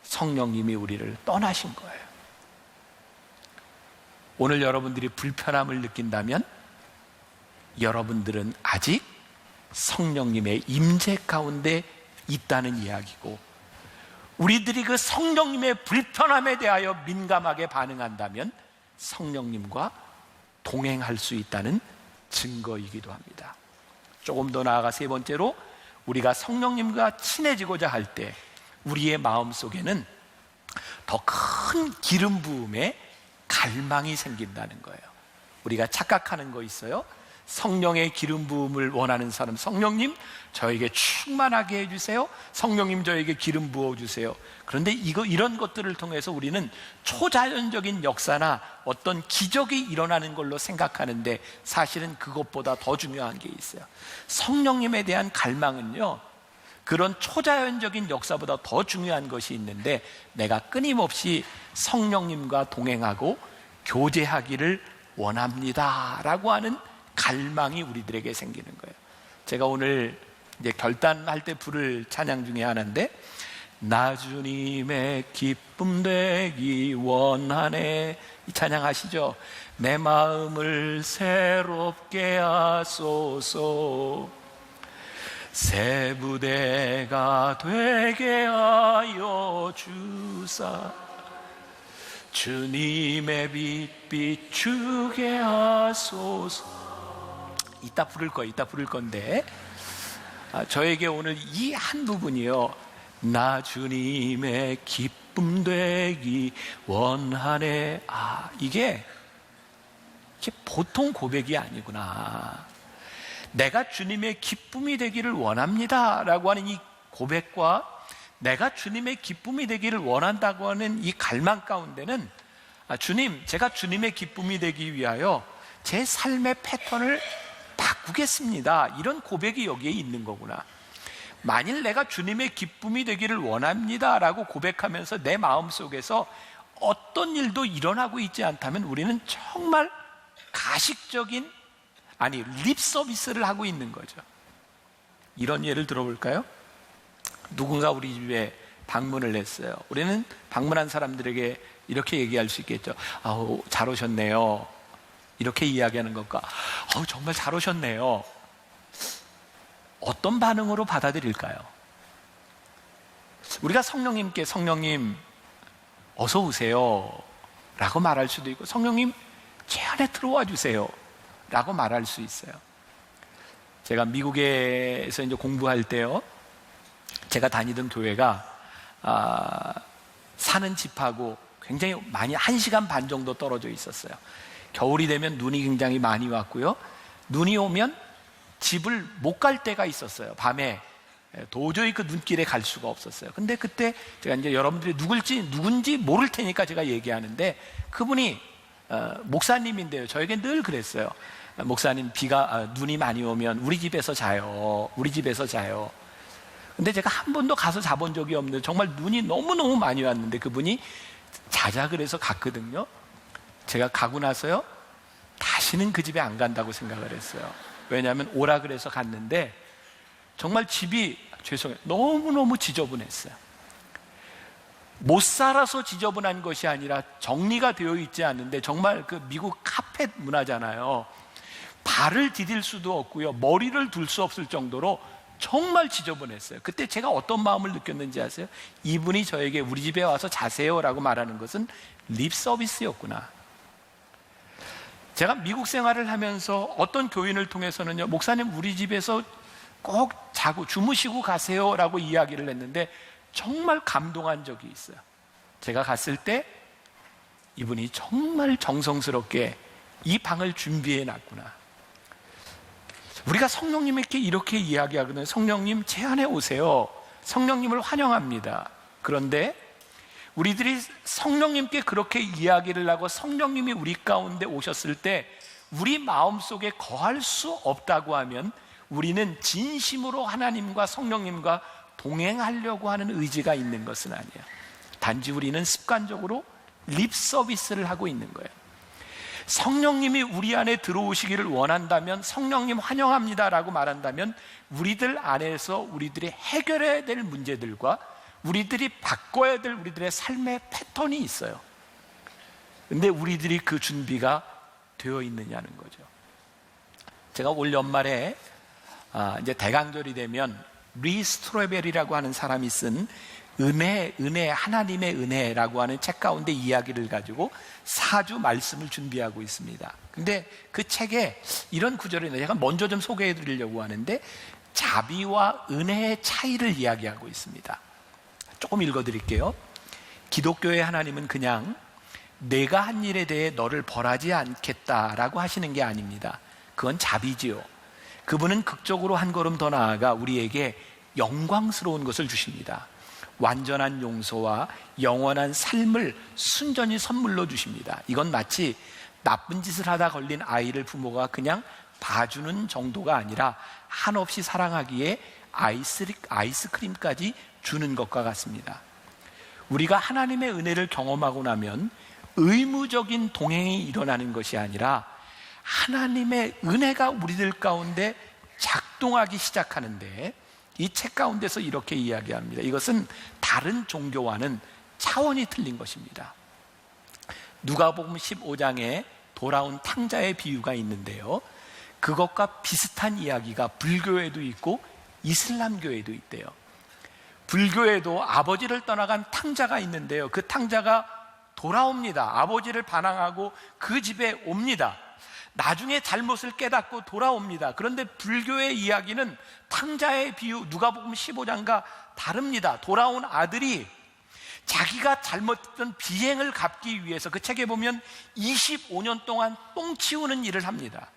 성령님이 우리를 떠나신 거예요. 오늘 여러분들이 불편함을 느낀다면 여러분들은 아직 성령님의 임재 가운데 있다는 이야기고, 우리들이 그 성령님의 불편함에 대하여 민감하게 반응한다면 성령님과 동행할 수 있다는 증거이기도 합니다. 조금 더 나아가 세 번째로, 우리가 성령님과 친해지고자 할 때 우리의 마음속에는 더 큰 기름 부음의 갈망이 생긴다는 거예요. 우리가 착각하는 거 있어요. 성령의 기름 부음을 원하는 사람, 성령님 저에게 충만하게 해주세요, 성령님 저에게 기름 부어주세요. 그런데 이런 것들을 통해서 우리는 초자연적인 역사나 어떤 기적이 일어나는 걸로 생각하는데, 사실은 그것보다 더 중요한 게 있어요. 성령님에 대한 갈망은요, 그런 초자연적인 역사보다 더 중요한 것이 있는데, 내가 끊임없이 성령님과 동행하고 교제하기를 원합니다 라고 하는 갈망이 우리들에게 생기는 거예요. 제가 오늘 이제 결단할 때 부를 찬양 중에 하나인데, 나 주님의 기쁨 되기 원하네, 이 찬양 아시죠? 내 마음을 새롭게 하소서, 새 부대가 되게 하여 주사, 주님의 빛 비추게 하소서. 이따 부를 건데, 저에게 오늘 이 한 부분이요, 나 주님의 기쁨 되기 원하네. 이게 보통 고백이 아니구나. 내가 주님의 기쁨이 되기를 원합니다 라고 하는 이 고백과 내가 주님의 기쁨이 되기를 원한다고 하는 이 갈망 가운데는, 주님, 제가 주님의 기쁨이 되기 위하여 제 삶의 패턴을 바꾸겠습니다, 이런 고백이 여기에 있는 거구나. 만일 내가 주님의 기쁨이 되기를 원합니다 라고 고백하면서 내 마음속에서 어떤 일도 일어나고 있지 않다면 우리는 정말 가식적인, 립 서비스를 하고 있는 거죠. 이런 예를 들어볼까요? 누군가 우리 집에 방문을 했어요. 우리는 방문한 사람들에게 이렇게 얘기할 수 있겠죠. 잘 오셨네요, 이렇게 이야기하는 것과 정말 잘 오셨네요, 어떤 반응으로 받아들일까요? 우리가 성령님께 성령님 어서 오세요 라고 말할 수도 있고, 성령님 제 안에 들어와 주세요 라고 말할 수 있어요. 제가 미국에서 이제 공부할 때요, 제가 다니던 교회가 사는 집하고 굉장히 많이 1시간 반 정도 떨어져 있었어요. 겨울이 되면 눈이 굉장히 많이 왔고요, 눈이 오면 집을 못 갈 때가 있었어요. 밤에 도저히 그 눈길에 갈 수가 없었어요. 근데 그때 제가 이제 여러분들이 누군지 모를 테니까 제가 얘기하는데, 그분이 목사님인데요, 저에게 늘 그랬어요. 목사님, 눈이 많이 오면 우리 집에서 자요, 우리 집에서 자요. 근데 제가 한 번도 가서 자본 적이 없는데 정말 눈이 너무너무 많이 왔는데 그분이 자자 그래서 갔거든요. 제가 가고 나서요, 다시는 그 집에 안 간다고 생각을 했어요. 왜냐하면 오라 그래서 갔는데 정말 집이, 죄송해요, 너무너무 지저분했어요. 못 살아서 지저분한 것이 아니라 정리가 되어 있지 않는데, 정말 그 미국 카펫 문화잖아요. 발을 디딜 수도 없고요, 머리를 둘 수 없을 정도로 정말 지저분했어요. 그때 제가 어떤 마음을 느꼈는지 아세요? 이분이 저에게 우리 집에 와서 자세요 라고 말하는 것은 립 서비스였구나. 제가 미국 생활을 하면서 어떤 교인을 통해서는요, 목사님 우리 집에서 꼭 자고 주무시고 가세요 라고 이야기를 했는데 정말 감동한 적이 있어요. 제가 갔을 때 이분이 정말 정성스럽게 이 방을 준비해 놨구나. 우리가 성령님께 이렇게 이야기하거든요. 성령님 제 안에 오세요. 성령님을 환영합니다. 그런데 우리들이 성령님께 그렇게 이야기를 하고 성령님이 우리 가운데 오셨을 때 우리 마음속에 거할 수 없다고 하면 우리는 진심으로 하나님과 성령님과 동행하려고 하는 의지가 있는 것은 아니에요. 단지 우리는 습관적으로 립 서비스를 하고 있는 거예요. 성령님이 우리 안에 들어오시기를 원한다면, 성령님 환영합니다라고 말한다면 우리들 안에서 우리들이 해결해야 될 문제들과 우리들이 바꿔야 될 우리들의 삶의 패턴이 있어요. 근데 우리들이 그 준비가 되어 있느냐는 거죠. 제가 올 연말에 이제 대강절이 되면 리 스트로베리라고 하는 사람이 쓴 은혜, 하나님의 은혜라고 하는 책 가운데 이야기를 가지고 4주 말씀을 준비하고 있습니다. 근데 그 책에 이런 구절이 있는데 제가 먼저 좀 소개해 드리려고 하는데, 자비와 은혜의 차이를 이야기하고 있습니다. 조금 읽어 드릴게요. 기독교의 하나님은 그냥 내가 한 일에 대해 너를 벌하지 않겠다라고 하시는 게 아닙니다. 그건 자비지요. 그분은 극적으로 한 걸음 더 나아가 우리에게 영광스러운 것을 주십니다. 완전한 용서와 영원한 삶을 순전히 선물로 주십니다. 이건 마치 나쁜 짓을 하다 걸린 아이를 부모가 그냥 봐주는 정도가 아니라 한없이 사랑하기에 아이스크림까지 주는 것과 같습니다. 우리가 하나님의 은혜를 경험하고 나면 의무적인 동행이 일어나는 것이 아니라 하나님의 은혜가 우리들 가운데 작동하기 시작하는데, 이 책 가운데서 이렇게 이야기합니다. 이것은 다른 종교와는 차원이 틀린 것입니다. 누가복음 15장에 돌아온 탕자의 비유가 있는데요, 그것과 비슷한 이야기가 불교에도 있고 이슬람교에도 있대요. 불교에도 아버지를 떠나간 탕자가 있는데요, 그 탕자가 돌아옵니다. 아버지를 반항하고 그 집에 옵니다. 나중에 잘못을 깨닫고 돌아옵니다. 그런데 불교의 이야기는 탕자의 비유, 누가복음 15장과 다릅니다. 돌아온 아들이 자기가 잘못했던 비행을 갚기 위해서, 그 책에 보면 25년 동안 똥 치우는 일을 합니다.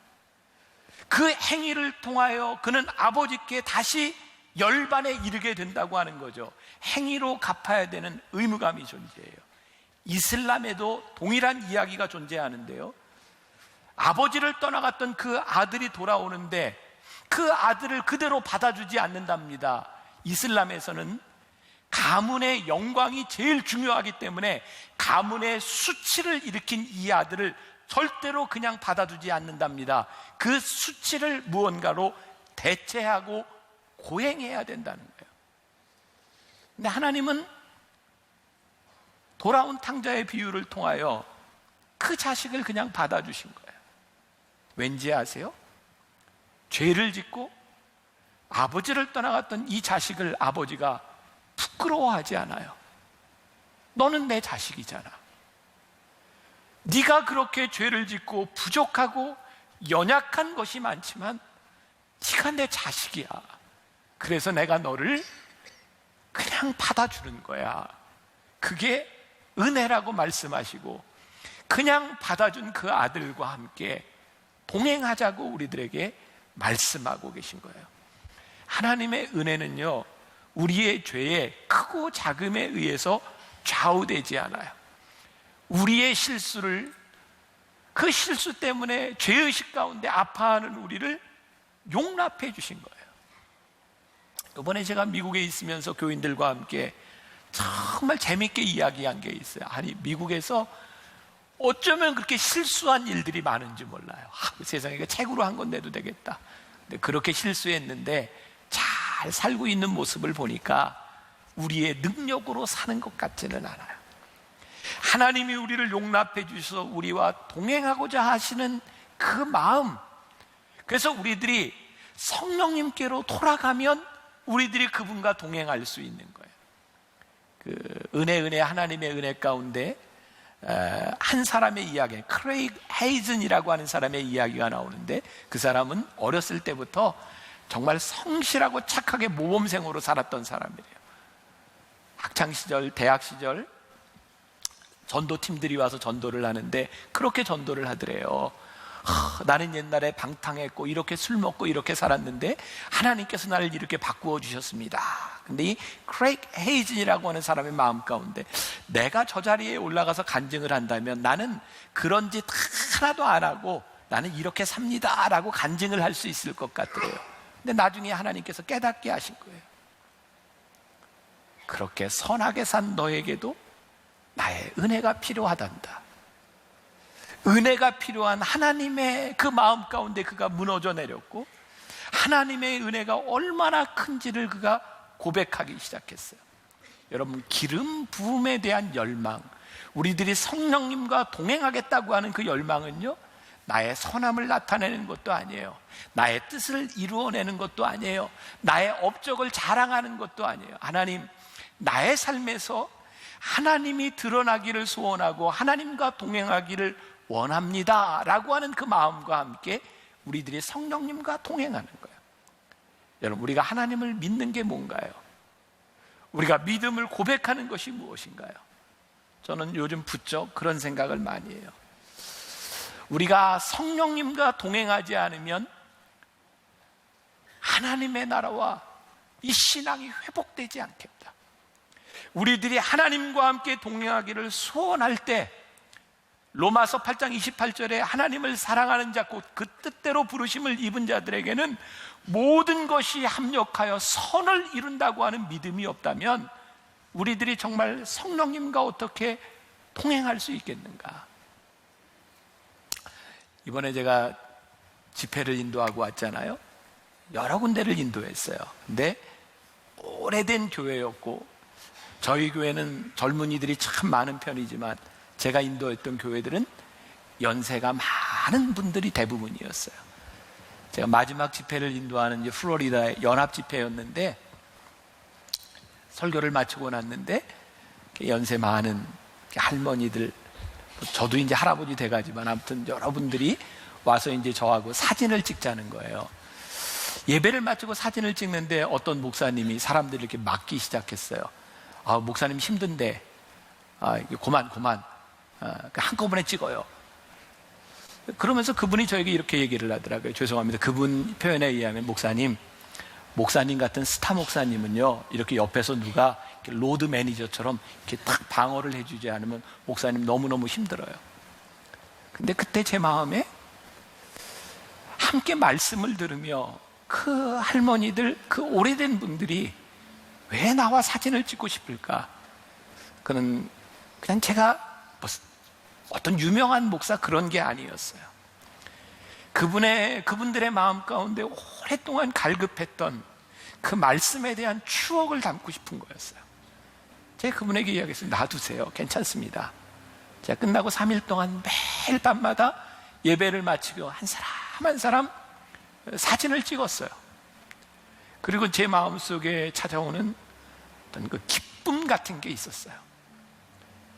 그 행위를 통하여 그는 아버지께 다시 열반에 이르게 된다고 하는 거죠. 행위로 갚아야 되는 의무감이 존재해요. 이슬람에도 동일한 이야기가 존재하는데요, 아버지를 떠나갔던 그 아들이 돌아오는데 그 아들을 그대로 받아주지 않는답니다. 이슬람에서는 가문의 영광이 제일 중요하기 때문에 가문의 수치를 일으킨 이 아들을 절대로 그냥 받아주지 않는답니다. 그 수치를 무언가로 대체하고 고행해야 된다는 거예요. 근데 하나님은 돌아온 탕자의 비유를 통하여 그 자식을 그냥 받아주신 거예요. 왠지 아세요? 죄를 짓고 아버지를 떠나갔던 이 자식을 아버지가 부끄러워하지 않아요. 너는 내 자식이잖아. 네가 그렇게 죄를 짓고 부족하고 연약한 것이 많지만 네가 내 자식이야. 그래서 내가 너를 그냥 받아주는 거야. 그게 은혜라고 말씀하시고, 그냥 받아준 그 아들과 함께 동행하자고 우리들에게 말씀하고 계신 거예요. 하나님의 은혜는요, 우리의 죄의 크고 작음에 의해서 좌우되지 않아요. 우리의 실수를, 그 실수 때문에 죄의식 가운데 아파하는 우리를 용납해 주신 거예요. 이번에 제가 미국에 있으면서 교인들과 함께 정말 재밌게 이야기한 게 있어요. 아니, 미국에서 어쩌면 그렇게 실수한 일들이 많은지 몰라요. 세상에 책으로 한 권 내도 되겠다. 근데 그렇게 실수했는데 잘 살고 있는 모습을 보니까 우리의 능력으로 사는 것 같지는 않아요. 하나님이 우리를 용납해 주셔서 우리와 동행하고자 하시는 그 마음, 그래서 우리들이 성령님께로 돌아가면 우리들이 그분과 동행할 수 있는 거예요. 그 은혜 하나님의 은혜 가운데 한 사람의 이야기, 크레이그 헤이즌이라고 하는 사람의 이야기가 나오는데, 그 사람은 어렸을 때부터 정말 성실하고 착하게 모범생으로 살았던 사람이래요. 학창시절, 대학시절 전도팀들이 와서 전도를 하는데 그렇게 전도를 하더래요. 나는 옛날에 방탕했고 이렇게 술 먹고 이렇게 살았는데 하나님께서 나를 이렇게 바꾸어 주셨습니다. 근데 이 크레이크 헤이즌이라고 하는 사람의 마음 가운데 내가 저 자리에 올라가서 간증을 한다면 나는 그런 짓 하나도 안 하고 나는 이렇게 삽니다 라고 간증을 할 수 있을 것 같더래요. 근데 나중에 하나님께서 깨닫게 하신 거예요. 그렇게 선하게 산 너에게도 나의 은혜가 필요하단다. 은혜가 필요한 하나님의 그 마음 가운데 그가 무너져 내렸고 하나님의 은혜가 얼마나 큰지를 그가 고백하기 시작했어요. 여러분, 기름 부음에 대한 열망, 우리들이 성령님과 동행하겠다고 하는 그 열망은요, 나의 선함을 나타내는 것도 아니에요. 나의 뜻을 이루어내는 것도 아니에요. 나의 업적을 자랑하는 것도 아니에요. 하나님, 나의 삶에서 하나님이 드러나기를 소원하고 하나님과 동행하기를 원합니다 라고 하는 그 마음과 함께 우리들이 성령님과 동행하는 거예요. 여러분, 우리가 하나님을 믿는 게 뭔가요? 우리가 믿음을 고백하는 것이 무엇인가요? 저는 요즘 부쩍 그런 생각을 많이 해요. 우리가 성령님과 동행하지 않으면 하나님의 나라와 이 신앙이 회복되지 않겠다. 우리들이 하나님과 함께 동행하기를 소원할 때 로마서 8장 28절에 하나님을 사랑하는 자 곧 그 뜻대로 부르심을 입은 자들에게는 모든 것이 합력하여 선을 이룬다고 하는 믿음이 없다면 우리들이 정말 성령님과 어떻게 동행할 수 있겠는가? 이번에 제가 집회를 인도하고 왔잖아요. 여러 군데를 인도했어요. 근데 오래된 교회였고 저희 교회는 젊은이들이 참 많은 편이지만 제가 인도했던 교회들은 연세가 많은 분들이 대부분이었어요. 제가 마지막 집회를 인도하는 이제 플로리다의 연합 집회였는데 설교를 마치고 났는데 연세 많은 할머니들, 저도 이제 할아버지 돼가지만 아무튼 여러분들이 와서 이제 저하고 사진을 찍자는 거예요. 예배를 마치고 사진을 찍는데 어떤 목사님이 사람들을 이렇게 막기 시작했어요. 목사님 힘든데 그만 한꺼번에 찍어요. 그러면서 그분이 저에게 이렇게 얘기를 하더라고요. 죄송합니다. 그분 표현에 의하면 목사님 같은 스타 목사님은요, 이렇게 옆에서 누가 이렇게 로드 매니저처럼 이렇게 딱 방어를 해주지 않으면 목사님 너무너무 힘들어요. 근데 그때 제 마음에 함께 말씀을 들으며 그 할머니들, 그 오래된 분들이 왜 나와 사진을 찍고 싶을까? 그냥 제가 어떤 유명한 목사 그런 게 아니었어요. 그분들의 마음 가운데 오랫동안 갈급했던 그 말씀에 대한 추억을 담고 싶은 거였어요. 제가 그분에게 이야기했어요. 놔두세요. 괜찮습니다. 제가 끝나고 3일 동안 매일 밤마다 예배를 마치고 한 사람 한 사람 사진을 찍었어요. 그리고 제 마음속에 찾아오는 어떤 그 기쁨 같은 게 있었어요.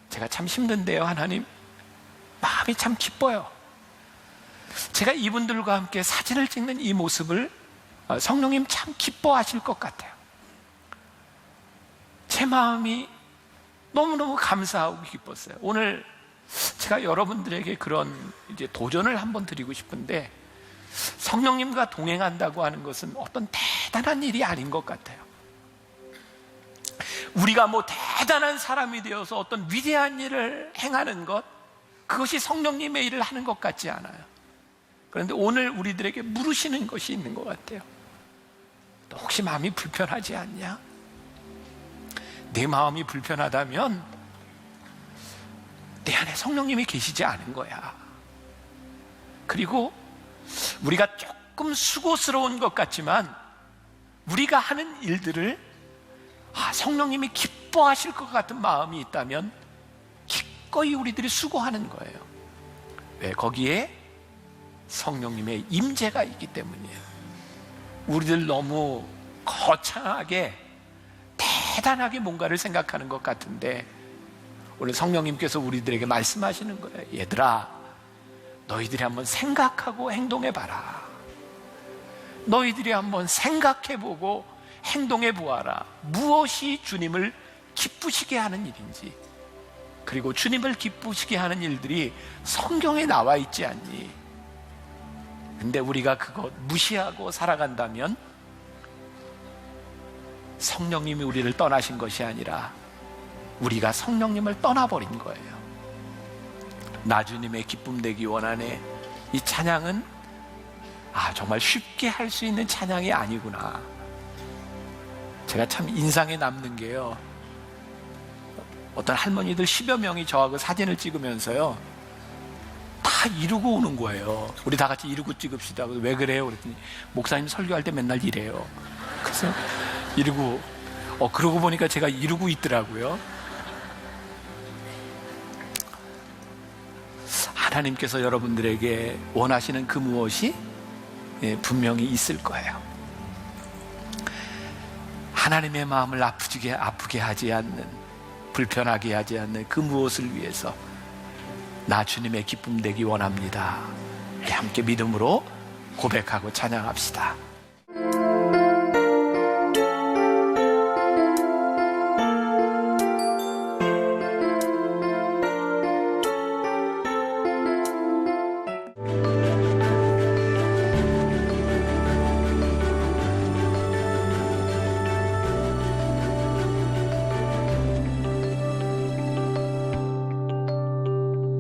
제가 참 힘든데요, 하나님. 마음이 참 기뻐요. 제가 이분들과 함께 사진을 찍는 이 모습을 성령님 참 기뻐하실 것 같아요. 제 마음이 너무너무 감사하고 기뻤어요. 오늘 제가 여러분들에게 그런 이제 도전을 한번 드리고 싶은데, 성령님과 동행한다고 하는 것은 어떤 대단한 일이 아닌 것 같아요. 우리가 뭐 대단한 사람이 되어서 어떤 위대한 일을 행하는 것, 그것이 성령님의 일을 하는 것 같지 않아요. 그런데 오늘 우리들에게 물으시는 것이 있는 것 같아요. 너 혹시 마음이 불편하지 않냐? 내 마음이 불편하다면 내 안에 성령님이 계시지 않은 거야. 그리고 우리가 조금 수고스러운 것 같지만 우리가 하는 일들을 성령님이 기뻐하실 것 같은 마음이 있다면 기꺼이 우리들이 수고하는 거예요. 왜? 거기에 성령님의 임재가 있기 때문이에요. 우리들 너무 거창하게 대단하게 뭔가를 생각하는 것 같은데 오늘 성령님께서 우리들에게 말씀하시는 거예요. 얘들아, 너희들이 한번 생각하고 행동해봐라. 너희들이 한번 생각해보고 행동해보아라. 무엇이 주님을 기쁘시게 하는 일인지, 그리고 주님을 기쁘시게 하는 일들이 성경에 나와 있지 않니? 근데 우리가 그거 무시하고 살아간다면 성령님이 우리를 떠나신 것이 아니라 우리가 성령님을 떠나버린 거예요. 나 주님의 기쁨 되기 원하네. 이 찬양은 정말 쉽게 할 수 있는 찬양이 아니구나. 제가 참 인상에 남는 게요, 어떤 할머니들 10여 명이 저하고 사진을 찍으면서요 다 이루고 오는 거예요. 우리 다 같이 이루고 찍읍시다. 왜 그래요? 그랬더니 목사님 설교할 때 맨날 이래요. 그래서 이루고 그러고 보니까 제가 이루고 있더라고요. 하나님께서 여러분들에게 원하시는 그 무엇이 분명히 있을 거예요. 하나님의 마음을 아프게 하지 않는, 불편하게 하지 않는 그 무엇을 위해서 나 주님의 기쁨 되기 원합니다. 우리 함께 믿음으로 고백하고 찬양합시다.